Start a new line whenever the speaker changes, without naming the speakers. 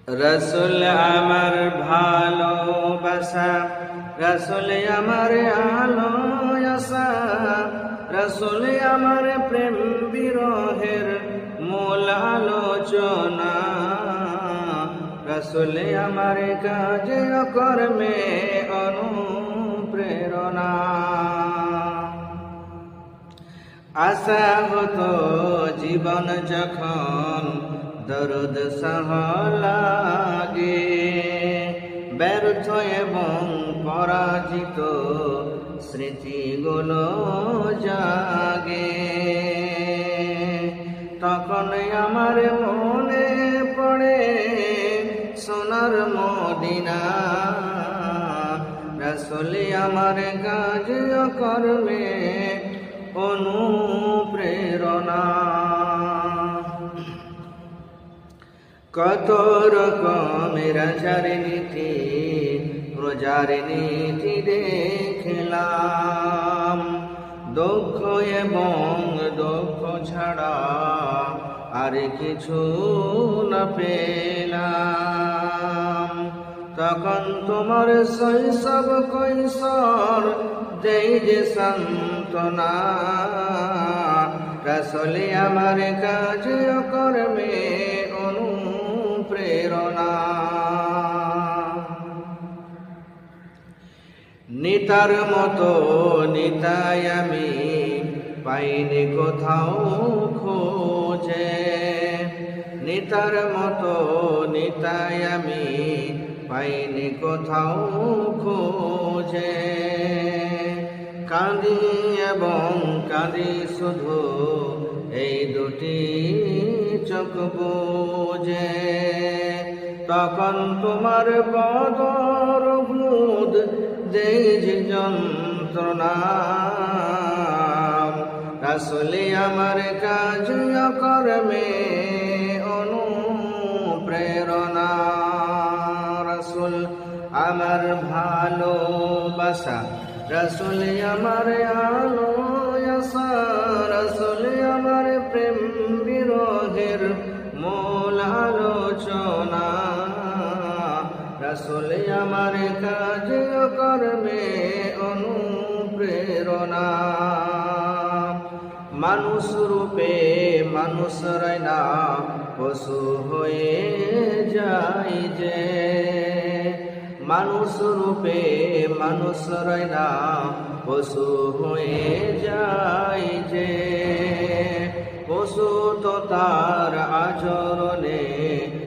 রসুল আমার ভালোবাসা, রসুল আমার আলো আশা, রসুল আমার প্রেম বিরহের মূল আলোচনা, রসুল আমার কাজে কর্মে অনুপ্রেরণা। আশা হতো জীবন যখন দরদ সহ লাগে, ব্যর্থ এবং পরাজিত স্মৃতিগুলো জাগে, তখন আমার মনে পড়ে সোনার মদিনা, রসুল আমার কাজ কর্মে অনুপ্রেরণা। কত রকমের রাজার নীতি প্রজার নীতি দেখলাম, দুঃখ এবং দুঃখ ছাড়া আর কিছু না পেলাম। তখন তোমার শৈশব কৈশোর দেই যে সান্ত্বনা, রসুল আমার কাজ কর্মে অনুপ্রেরণা। নিতার মতো নিতাই আমি পাইনি কোথাও খোঁজে, নিতার মতো নিতাই আমি পাইনি কোথাও খোঁজে, কাঁদি এবং কাঁদি শুধু এই দুটি চোখ বুঝে। তখন তোমার বদর বুধ দেই যে যন্ত্রণা, রসুল আমার কাজ কর্মে অনুপ্রেরণা। রসুল আমার ভালোবাসা, রসুল আমার আলো আশা, রসুল আমার প্রেম বিরহের মূল আলোচনা, রসুল আমার কাজ কর্মে অনুপ্রেরণা। মানুষ রূপে মানুষ রয় না, পশু হয়ে যায় যে, মানুষ রূপে মানুষ রয় না, পশু হয়ে যায় যে, পশু তো তার আচরণে